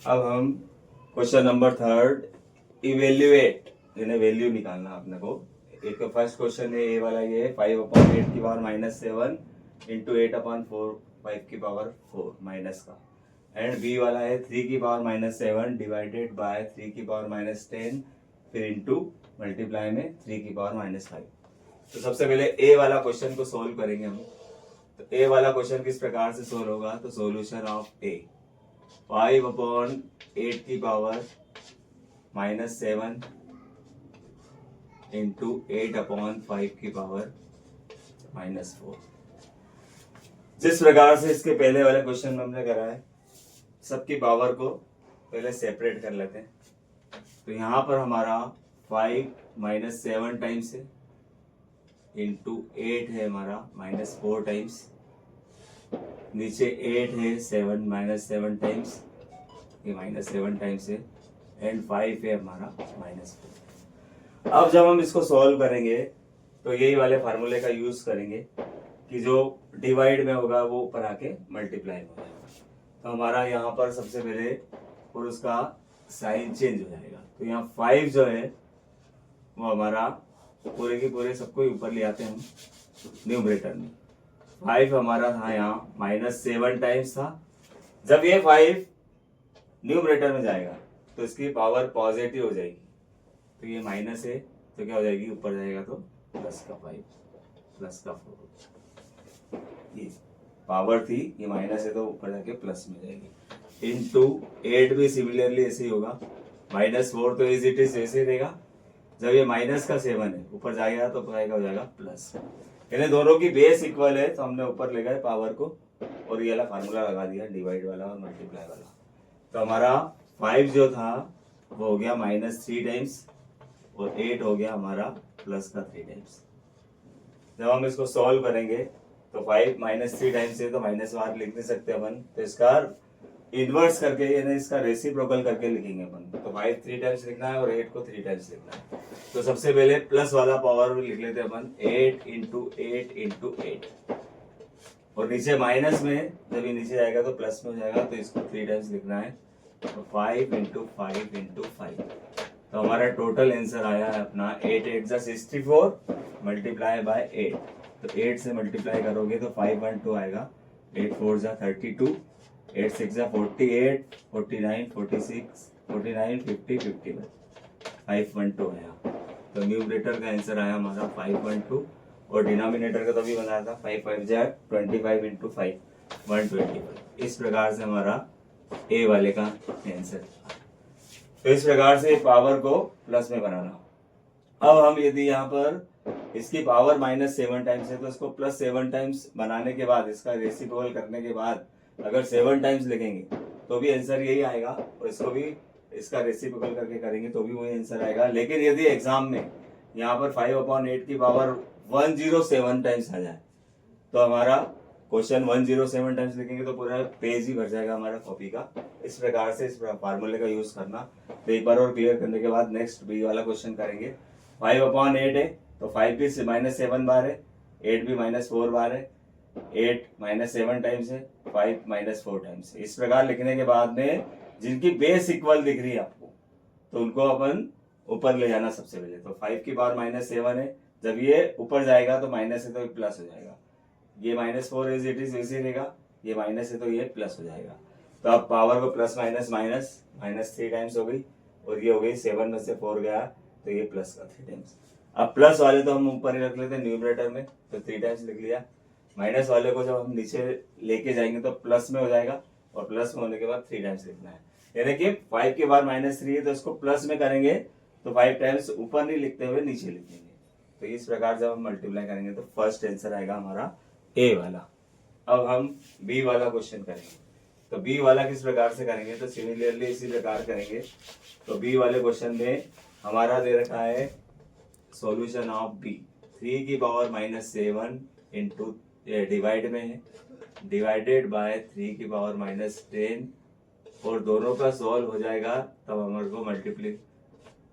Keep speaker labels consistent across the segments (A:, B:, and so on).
A: अब हम question number third evaluate यानी वैल्यू निकालना अपने को। एक फर्स्ट क्वेश्चन है ए वाला, ये है 5/8 की पावर -7 इंटू 8/4 5 की पावर 4 माइनस का। एंड बी वाला है 3 की पावर -7 डिवाइडेड बाय 3 की पावर -10 फिर इंटू मल्टीप्लाई में 3 की पावर -5। तो सबसे पहले ए वाला क्वेश्चन को सोल्व करेंगे हम। तो ए वाला क्वेश्चन किस प्रकार से सोल्व होगा, तो सोल्यूशन ऑफ ए 5/8 की पावर -7 इंटू 8/5 की पावर -4। जिस प्रकार से इसके पहले वाले क्वेश्चन में हमने करा है, सबकी पावर को पहले सेपरेट कर लेते हैं। तो यहां पर हमारा 5 - 7 टाइम्स है इंटू 8 है हमारा -4 टाइम्स, नीचे 8 है 7 -7 टाइम्स, ये -7 टाइम्स है, एंड 5 है हमारा -4। अब जब हम इसको सॉल्व करेंगे तो यही वाले फार्मूले का यूज करेंगे कि जो डिवाइड में होगा वो ऊपर आके मल्टीप्लाई में हो जाएगा। तो हमारा यहाँ पर सबसे पहले और उसका साइन चेंज हो जाएगा। तो यहाँ 5 जो है वो हमारा पूरे के पूरे सबको ऊपर ले आते हैं हम न्यूमरेटर में। 5 हमारा था यहाँ -7 टाइम्स था। जब ये 5 न्यूमरेटर में जाएगा तो इसकी पावर पॉजिटिव हो जाएगी, तो ये माइनस है तो क्या हो जाएगी, ऊपर जाएगा तो प्लस का 5 प्लस का 4। ये पावर थी, ये माइनस है तो ऊपर जाके प्लस में जाएगी। इनटू 8 भी सिमिलरली ऐसे ही होगा, -4 तो इज इट इज ऐसे रहेगा। जब ये माइनस का 7 है ऊपर जाएगा तो हो जाएगा प्लस। यानी दोनों की बेस इक्वल है तो हमने ऊपर ले गए पावर को और ये वाला फार्मूला लगा दिया डिवाइड वाला और मल्टीप्लाई वाला। तो हमारा 5 जो था वो हो गया -3 टाइम्स और 8 हो गया हमारा प्लस का 3 टाइम्स। जब हम इसको सॉल्व करेंगे तो 5 -3 टाइम्स है तो माइनस बाहर लिख नहीं सकते अपन, तो इसका इनवर्स करके यानी इसका रेसिप्रोकल करके लिखेंगे अपन। तो 5 3 टाइम्स लिखना है और 8 को 3 टाइम्स लिखना है। तो सबसे पहले प्लस वाला पावर लिख लेते हैं अपन 8 इंटू 8 इंटू 8, और नीचे माइनस में जब ये नीचे जाएगा तो प्लस में हो जाएगा, तो इसको 3 टाइम्स लिखना है। तो 5 इंटू 5 इंटू 5। तो हमारा टोटल आंसर आया है अपना 8 8 जा 64 मल्टीप्लाई बाय 8। तो 8 से मल्टीप्लाई करोगे तो 512 आएगा, 8 4 जा 32, 8 6 जा 48, 49 46 49 50 51, 512 आया। तो न्यूमरेटर का आंसर आया हमारा 512 और डिनोमिनेटर का तो अभी बनाया था 5 5 जा 25 इंटू 5 125। इस प्रकार से हमारा ए वाले का आंसर। तो इस प्रकार से पावर को प्लस में बनाना। अब हम यदि यहाँ पर इसकी पावर -7 टाइम्स है तो इसको +7 टाइम्स बनाने के बाद इसका रेसिप्रोकल करने के बाद अगर 7 टाइम्स लिखेंगे तो भी आंसर यही आएगा, और इसको भी इसका रेसिप्रोकल करके करेंगे तो भी वही आंसर आएगा। लेकिन यदि एग्जाम में यहाँ पर 5/8 की पावर 107 टाइम्स आ जाए तो हमारा क्वेश्चन 107 टाइम्स लिखेंगे तो पूरा पेज ही भर जाएगा हमारा कॉपी का। इस प्रकार से इस फार्मूले का यूज करना। तो एक बार और क्लियर करने के बाद नेक्स्ट बी वाला क्वेश्चन करेंगे। 5/8 है तो 5 भी -7 बार है, 8 भी -4 बार है, 8 -7 टाइम्स है, 5 -4 टाइम्स है। इस प्रकार लिखने के बाद में जिनकी बेस इक्वल दिख रही है आपको तो उनको अपन ऊपर ले जाना सबसे पहले। तो 5 की पावर -7 है, जब ये ऊपर जाएगा तो माइनस है तो प्लस हो जाएगा। ये -4 इज इट इज वैसे रहेगा, ये माइनस है तो ये प्लस हो जाएगा। तो अब पावर को प्लस माइनस माइनस 3 टाइम्स हो गई, और ये हो गई 7 में से 4 गया तो ये प्लस का 3 टाइम्स। अब प्लस वाले तो हम ऊपर ही रख लेते हैं न्यूमरेटर में, तो 3 टाइम्स लिख लिया। माइनस वाले को जब हम नीचे लेके जाएंगे तो प्लस में हो जाएगा, और प्लस में होने के बाद 3 टाइम्स लिखना है। यानी कि 5 के बाद -3 है तो इसको प्लस में करेंगे तो 5 टाइम्स ऊपर नहीं लिखते हुए नीचे लिखेंगे। तो इस प्रकार जब हम मल्टीप्लाई करेंगे तो फर्स्ट आंसर आएगा हमारा ए वाला। अब हम बी वाला क्वेश्चन करेंगे। तो बी वाला किस प्रकार से करेंगे, तो सिमिलरली इसी प्रकार करेंगे। तो बी वाले क्वेश्चन में हमारा दे रखा है सॉल्यूशन ऑफ बी 3 की पावर -7 इंटू डिवाइड में है डिवाइडेड बाय 3 की पावर -10, और दोनों का सॉल्व हो जाएगा तब हमारे को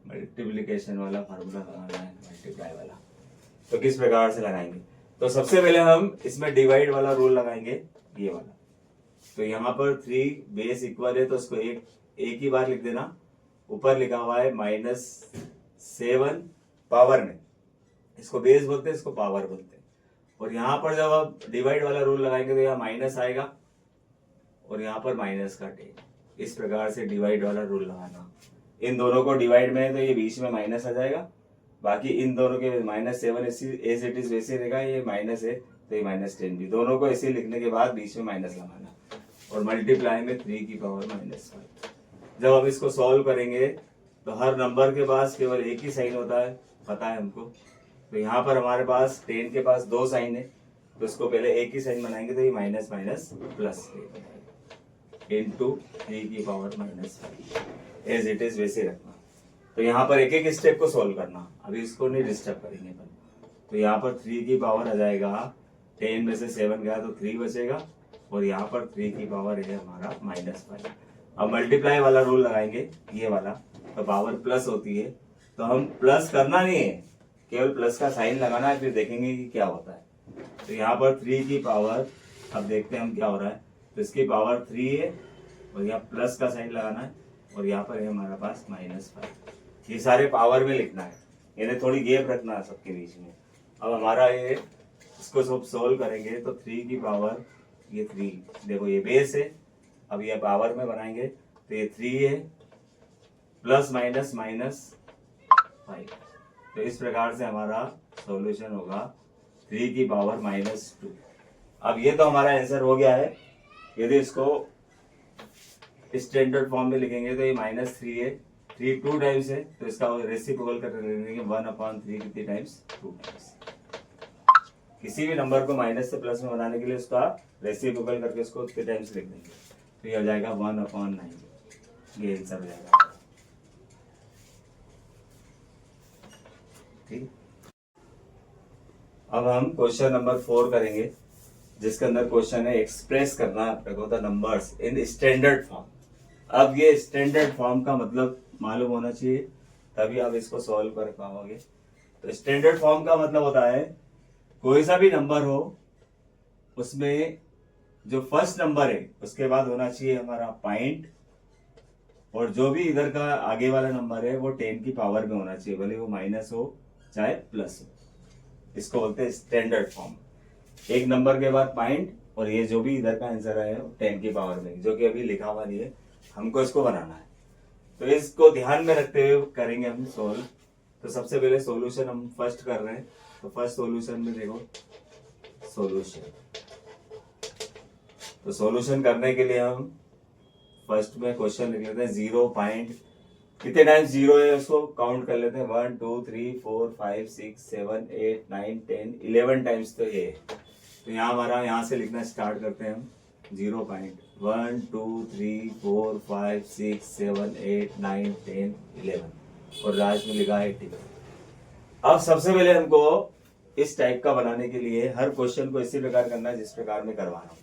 A: मल्टीप्लीकेशन वाला फार्मूला लगाना है, मल्टीप्लाई वाला। तो किस प्रकार से लगाएंगे, तो सबसे पहले हम इसमें डिवाइड वाला रूल लगाएंगे, ये वाला। तो यहाँ पर 3 बेस इक्वल है तो उसको एक ही बार लिख देना। ऊपर लिखा हुआ है -7 पावर में, इसको बेस बोलते हैं, इसको पावर बोलते हैं। और यहाँ पर जब आप डिवाइड वाला रूल लगाएंगे तो यहाँ माइनस आएगा और यहाँ पर माइनस का 10। इस प्रकार से डिवाइड वाला रूल लगाना। इन दोनों को डिवाइड में है तो ये बीच में माइनस आ जाएगा, बाकी इन दोनों के -7 एज इट इज वैसे रहेगा, ये माइनस है तो ये -10 भी। दोनों को ऐसे लिखने के बाद बीच में माइनस लगाना और मल्टीप्लाई में 3 की पावर -5। जब हम इसको सॉल्व करेंगे तो हर नंबर के पास केवल एक ही साइन होता है, पता है हमको। तो यहाँ पर हमारे पास 10 के पास 2 साइन है, तो इसको पहले एक ही साइन बनाएंगे तो ये माइनस माइनस प्लस इंटू 3 की पावर -5 एज इट इज वैसे रखना। तो यहाँ पर एक एक स्टेप को सॉल्व करना, अभी इसको नहीं डिस्टर्ब करेंगे अपन। तो यहाँ पर 3 की पावर आ जाएगा, 10 में से 7 गया तो 3 बचेगा और यहाँ पर 3 की पावर है हमारा -5। अब मल्टीप्लाई वाला रूल लगाएंगे ये वाला, तो पावर प्लस होती है, तो हम प्लस करना नहीं है, केवल प्लस का साइन लगाना है, फिर देखेंगे कि क्या होता है। तो यहाँ पर 3 की पावर, अब देखते हैं हम क्या हो रहा है। तो इसकी पावर 3 है और यहाँ प्लस का साइन लगाना है और यहाँ पर है हमारे पास -5। ये सारे पावर में लिखना है, यानी थोड़ी गैप रखना है सबके बीच में। अब हमारा ये इसको सब सोल्व करेंगे तो 3 की पावर, ये 3 देखो ये बेस है, अब ये पावर में बनाएंगे तो ये 3 है प्लस माइनस -5। तो इस प्रकार से हमारा सॉल्यूशन होगा 3 की पावर -2। अब ये तो हमारा आंसर हो गया है। यदि इसको स्टैंडर्ड फॉर्म में लिखेंगे तो ये -3 है, 3 2 टाइम्स है, तो इसका रेसिप्रोकल करके लिखेंगे 1/3 कितने टाइम्स, 2 टाइम्स। किसी भी नंबर को माइनस से प्लस में बनाने के लिए उसका रेसिप्रोकल करके उसको कितने टाइम्स लिख देंगे, तो ये हो जाएगा 1/9। ये आंसर हो जाएगा। ठीक, अब हम क्वेश्चन नंबर 4 करेंगे, जिसके अंदर क्वेश्चन है एक्सप्रेस करना the numbers in standard form. अब ये स्टैंडर्ड फॉर्म का मतलब मालूम होना चाहिए, तभी आप इसको सॉल्व कर पाओगे। तो स्टैंडर्ड फॉर्म का मतलब होता है कोई सा भी नंबर हो, उसमें जो फर्स्ट नंबर है उसके बाद होना चाहिए हमारा पॉइंट, और जो भी इधर का आगे वाला नंबर है वो 10 की पावर में होना चाहिए, भले वो माइनस हो चाहे प्लस हो। इसको बोलते हैं स्टैंडर्ड फॉर्म। एक नंबर के बाद पॉइंट और ये जो भी इधर का आंसर है 10 की पावर में, जो कि अभी लिखा हुआ नहीं है, हमको इसको बनाना है। तो इसको ध्यान में रखते हुए करेंगे हम सोल्व। तो सबसे पहले सॉल्यूशन हम फर्स्ट कर रहे हैं, तो फर्स्ट सॉल्यूशन में देखो सॉल्यूशन। तो सॉल्यूशन करने के लिए हम फर्स्ट में क्वेश्चन लिख लेते हैं 0 पॉइंट, कितने टाइम्स 0 है उसको काउंट कर लेते हैं, 1 2 3 4 5 6 7 8 9 10 11 टाइम्स तो ये है। तो यहाँ हमारा यहाँ से लिखना स्टार्ट करते हैं हम 0 पॉइंट 1 2 3 4 5 6 7 8 9 10 11 और लास्ट में लिखा है 80। अब सबसे पहले हमको इस टाइप का बनाने के लिए हर क्वेश्चन को इसी प्रकार करना है जिस प्रकार में करवा रहा हूँ।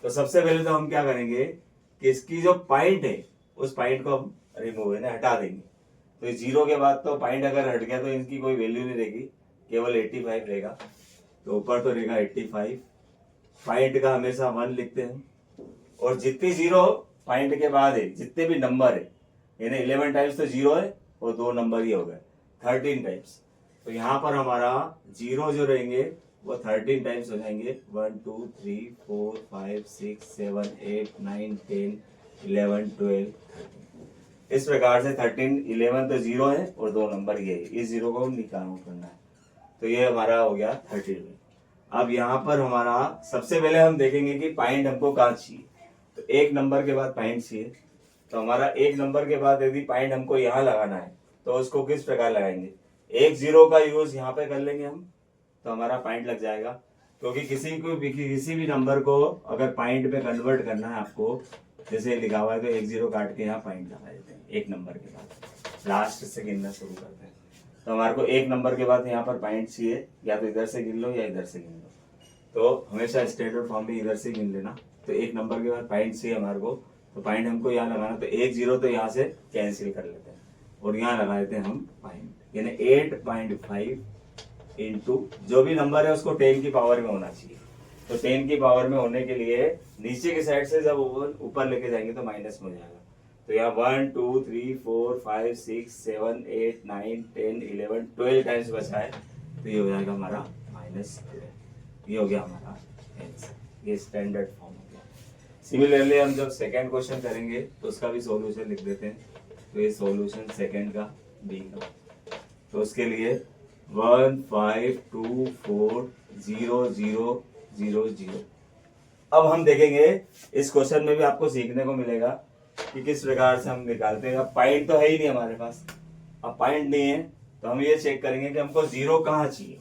A: तो सबसे पहले तो हम क्या करेंगे कि इसकी जो पॉइंट है उस पॉइंट को हम रिमूव है हटा देंगे। तो 0 के बाद तो पॉइंट अगर हट गया तो इनकी कोई वैल्यू नहीं रहेगी, केवल 85 रहेगा। तो ऊपर तो रहेगा 85, पॉइंट का हमेशा 1 लिखते हैं, और जितनी 0 पॉइंट के बाद है जितने भी नंबर है, यानी 11 टाइम्स तो 0 है और 2 नंबर ही हो गए 13 टाइम्स। तो यहाँ पर हमारा 0 जो रहेंगे वो 13 टाइम्स हो जाएंगे, 1 2 3 4 5 6 7 8 9 10 11 12 13। इस प्रकार से 13 11 तो 0 है और 2 नंबर ये है, इस 0 को नहीं काउंट करना है। तो ये हमारा हो गया 13। अब यहाँ पर हमारा सबसे पहले हम देखेंगे कि पॉइंट हमको कहाँ चाहिए। तो एक नंबर के बाद पॉइंट चाहिए, तो हमारा एक नंबर के बाद यदि पॉइंट हमको यहाँ लगाना है तो उसको किस प्रकार लगाएंगे, एक 0 का यूज यहाँ पे कर लेंगे हम, तो हमारा पॉइंट लग जाएगा। क्योंकि किसी भी नंबर को अगर पॉइंट में कन्वर्ट करना है आपको, जैसे लिखा हुआ है तो एक 0 काट के यहाँ पॉइंट लगा देते हैं एक नंबर के बाद, लास्ट से गिनना शुरू करते हैं। तो हमारे को एक नंबर के बाद यहाँ पर पॉइंट चाहिए, या तो इधर से गिन लो या इधर से गिन लो। तो हमेशा स्टैंडर्ड फॉर्म में इधर से गिन लेना। तो एक नंबर के बाद पॉइंट चाहिए हमारे को, तो पॉइंट हमको यहाँ लगाना, तो एक 0 तो यहाँ से कैंसिल कर लेते हैं और यहाँ लगा देते हैं हम पॉइंट, यानी 8.5 इंटू जो भी नंबर है उसको 10 की पावर में होना चाहिए। तो 10 की पावर में होने के लिए नीचे की साइड से जब ऊपर लेके जाएंगे तो माइनस में हो जाएगा। तो यहाँ 1 2 3 4 5 6 7 8 9 10 11 12 टाइम्स बचा है, तो ये हो जाएगा हमारा -12। ये हो गया हमारा आंसर, ये स्टैंडर्ड फॉर्म हो गया। सिमिलरली हम जब सेकेंड क्वेश्चन करेंगे तो उसका भी सॉल्यूशन लिख देते हैं। तो ये सॉल्यूशन सेकेंड का बी का, तो उसके लिए 1 5 2 4 0 0 0 0। अब हम देखेंगे इस क्वेश्चन में भी आपको सीखने को मिलेगा कि किस प्रकार से हम निकालते हैं। अब पॉइंट तो है ही नहीं हमारे पास, अब पॉइंट नहीं है तो हम ये चेक करेंगे कि हमको जीरो कहाँ चाहिए।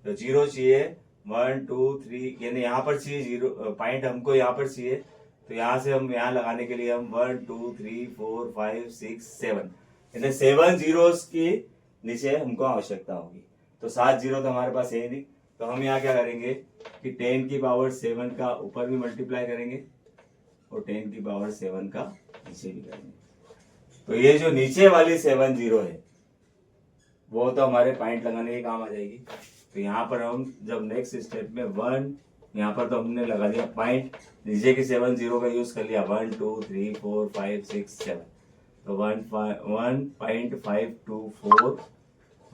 A: तो जीरो चाहिए 1 2 3, यानी यहाँ पर चाहिए जीरो, पॉइंट हमको यहाँ पर चाहिए। तो यहाँ से हम यहाँ लगाने के लिए हम 1 2 3 4 5 6 7, यानी 7 जीरोस की नीचे हमको आवश्यकता होगी। तो 7 जीरो तो हमारे पास है ही नहीं, तो हम यहाँ क्या करेंगे कि 10 की पावर 7 का ऊपर भी मल्टीप्लाई करेंगे और 10 की पावर 7 का नीचे भी करेंगे। तो ये जो नीचे वाली 7 जीरो है वो तो हमारे पॉइंट लगाने के काम आ जाएगी। तो यहाँ पर हम जब नेक्स्ट स्टेप में 1, यहाँ पर तो हमने लगा दिया पॉइंट, नीचे की 7 जीरो का यूज कर लिया 1 2 3 4 5 6 7, तो 1.524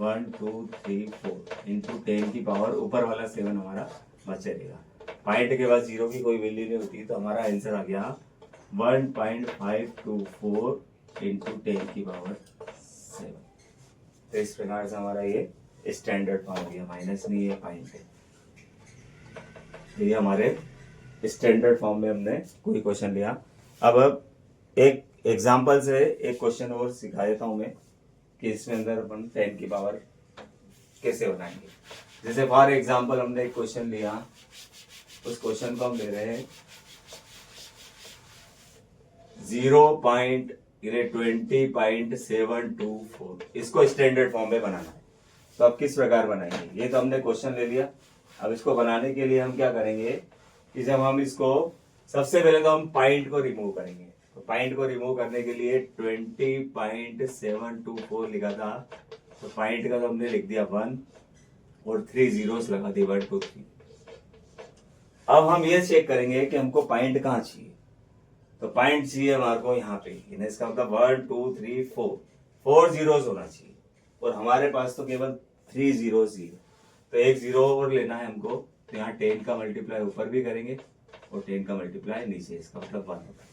A: 1 2 3 4 इंटू 10 की पावर ऊपर वाला 7 हमारा बचेगा। पॉइंट के बाद जीरो की कोई वैल्यू नहीं होती, तो हमारा आंसर आ गया 1.524 इंटू 10 की पावर 7। तो इस प्रकार से हमारा ये स्टैंडर्ड फॉर्म हो गया, माइनस नहीं है पॉइंट है। ये हमारे स्टैंडर्ड फॉर्म में हमने कोई क्वेश्चन लिया। अब एक एग्जाम्पल से एक क्वेश्चन और सिखा देता हूं मैं कि इसमें अंदर अपन 10 की पावर कैसे बनाएंगे। जैसे फॉर एग्जाम्पल हमने एक क्वेश्चन लिया, उस क्वेश्चन को हम ले रहे हैं 20.724, इसको स्टैंडर्ड फॉर्म में बनाना है। तो अब किस प्रकार बनाएंगे, ये तो हमने क्वेश्चन ले लिया। अब इसको बनाने के लिए हम क्या करेंगे कि जब हम इसको सबसे पहले तो हम पॉइंट को रिमूव करेंगे। तो पॉइंट को रिमूव करने के लिए 20.724 लिखा था, तो पॉइंट का तो हमने लिख दिया 1 और 3 जीरोस लगा दी 1 2 3। अब हम ये चेक करेंगे कि हमको पॉइंट कहाँ चाहिए। तो पॉइंट चाहिए हमारे को यहाँ पे, इसका मतलब 1 2 3 4 जीरोस होना चाहिए, और हमारे पास तो केवल 3 जीरोस ही है। तो एक जीरो और लेना है हमको, तो यहाँ 10 का मल्टीप्लाई ऊपर भी करेंगे और 10 का मल्टीप्लाई नीचे, इसका मतलब 1 होता है।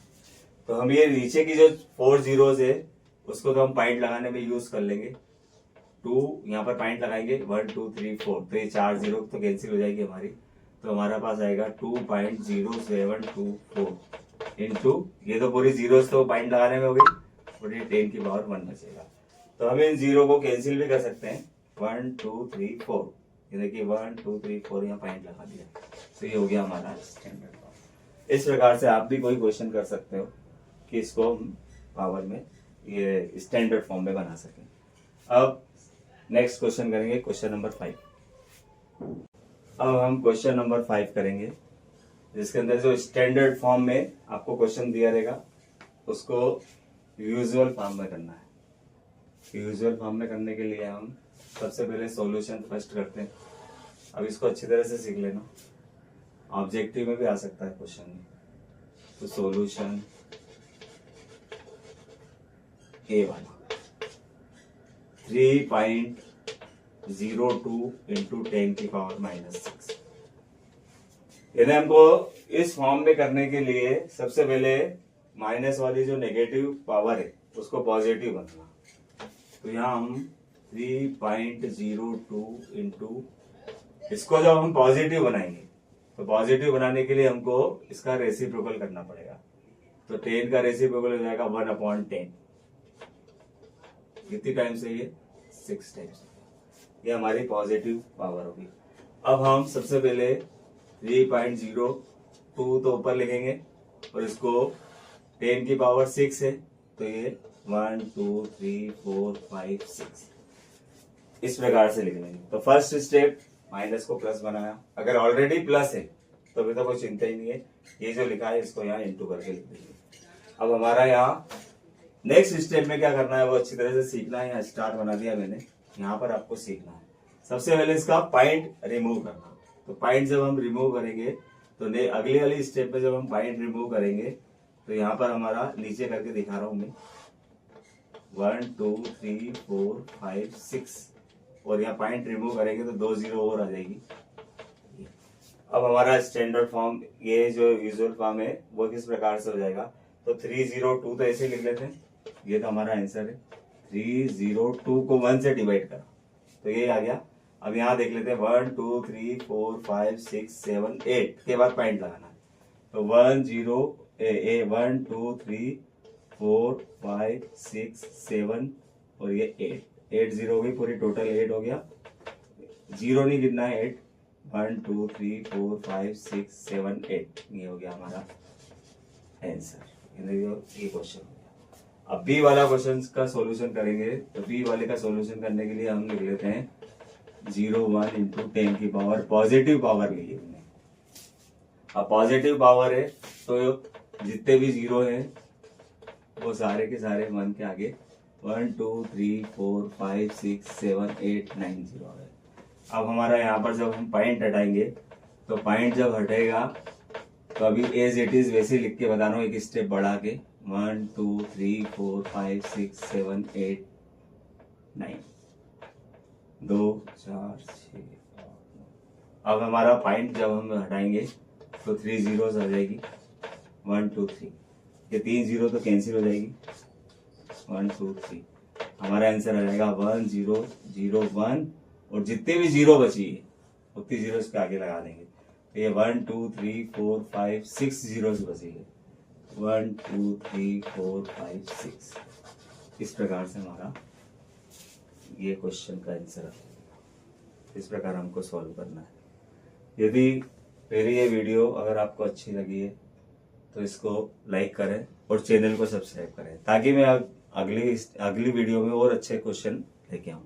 A: तो हम ये नीचे की जो 4 जीरोस है उसको तो हम पॉइंट लगाने में यूज कर लेंगे। 2 यहाँ पर पॉइंट लगाएंगे 1 2 3 4, तो ये 4 जीरो तो कैंसिल हो जाएगी हमारी। तो हमारा पास आएगा 2.0724 इंटू, ये तो पूरी जीरोस तो पॉइंट लगाने में हो गई, और ये 10 की पावर 1 बचेगा। तो हम इन जीरो को कैंसिल भी कर सकते हैं, 1 2 3 4, ये देखिए 1 2 3 4 यहाँ पॉइंट लगा दिया, तो ये हो गया हमारा स्टैंडर्ड फॉर्म। इस प्रकार से आप भी कोई क्वेश्चन कर सकते हो कि इसको हम पावर में ये स्टैंडर्ड फॉर्म में बना सकें। अब नेक्स्ट क्वेश्चन करेंगे, क्वेश्चन नंबर 5। अब हम क्वेश्चन नंबर 5 करेंगे, जिसके अंदर जो स्टैंडर्ड फॉर्म में आपको क्वेश्चन दिया रहेगा उसको यूजुअल फॉर्म में करना है। यूजुअल फॉर्म में करने के लिए हम सबसे पहले सॉल्यूशन फर्स्ट करते हैं। अब इसको अच्छी तरह से सीख लेना, ऑब्जेक्टिव में भी आ सकता है क्वेश्चन में। तो सॉल्यूशन ए वाला 3.02 इंटू 10 की पावर -6, यानी हमको इस फॉर्म में करने के लिए सबसे पहले माइनस वाली जो नेगेटिव पावर है उसको पॉजिटिव बनाना। तो यहाँ हम 3.02 इंटू, इसको जब हम पॉजिटिव बनाएंगे तो पॉजिटिव बनाने के लिए हमको इसका रेसिप्रोकल करना पड़ेगा। तो 10 का रेसिप्रोकल हो जाएगा 1/10, कितनी टाइम्स है ये 6 टाइम्स, ये हमारी पॉजिटिव पावर होगी। अब हम सबसे पहले 3.02 तो ऊपर लिखेंगे और इसको 10 की पावर 6 है, तो ये 1 2 3 4 5 6 इस प्रकार से लिख लेंगे। तो फर्स्ट स्टेप माइनस को प्लस बनाया, अगर ऑलरेडी प्लस है तो अभी तो कोई चिंता ही नहीं है, ये जो लिखा है इसको यहाँ इंटू करके लिख देंगे। अब हमारा यहाँ नेक्स्ट स्टेप में क्या करना है वो अच्छी तरह से सीखना है। यहाँ स्टार बना दिया मैंने, यहाँ पर आपको सीखना है। सबसे पहले इसका पॉइंट रिमूव करना। तो पॉइंट जब हम रिमूव करेंगे तो अगली वाली स्टेप में जब हम पॉइंट रिमूव करेंगे तो यहाँ पर हमारा नीचे करके दिखा रहा हूँ मैं 1 2 3 4 5 6 और यहाँ पॉइंट रिमूव करेंगे तो 2 जीरो और आ जाएगी। अब हमारा स्टैंडर्ड फॉर्म ये जो यूजुअल फॉर्म है वो किस प्रकार से हो जाएगा, तो 302 तो ऐसे लिख लेते हैं, ये तो हमारा आंसर है। 302 को 1 से डिवाइड करा तो ये आ गया। अब यहाँ देख लेते हैं 1 2 3 4 5 6 7 8 के बाद पॉइंट लगाना है, तो 1 0 1 2 3 4 5 6 7 और ये 8 जीरो हो गई पूरी, टोटल 8 हो गया, जीरो नहीं गिनना है 8 1 2 3 4 5 6 7 8 ये हो गया हमारा आंसर। ये क्वेश्चन हो गया। अब बी वाला क्वेश्चन का सॉल्यूशन करेंगे, तो बी वाले का सॉल्यूशन करने के लिए हम लिख लेते हैं 01 इंटू 10 की पावर, पॉजिटिव पावर ली हमने। अब पॉजिटिव पावर है तो जितने भी जीरो है वो सारे के सारे 1 के आगे 1 2 3 4 5 6 7 8 9 जीरो है। अब हमारा यहाँ पर जब हम पॉइंट हटाएंगे तो पॉइंट जब हटेगा तो अभी एज इट इज वैसे लिख के बता रहा हूँ, एक स्टेप बढ़ा के 1 2 3 4 5 6 7 8 9 2 4 6 अब हमारा पॉइंट जब हम हटाएंगे तो 3 जीरोस आ जाएगी 1 2 3, ये 3 जीरो तो कैंसिल हो जाएगी 1 2 3, हमारा आंसर आ जाएगा 1 0 0 1 और जितने भी जीरो बची है उतनी जीरो इसके आगे लगा देंगे, तो ये 1 2 3 4 5 6 जीरो बची है 1 2 3 4 5 6। इस प्रकार से हमारा ये क्वेश्चन का आंसर है, इस प्रकार हमको सॉल्व करना है। यदि मेरी ये वीडियो अगर आपको अच्छी लगी है तो इसको लाइक करें और चैनल को सब्सक्राइब करें ताकि मैं अगली वीडियो में और अच्छे क्वेश्चन लेके आऊँ।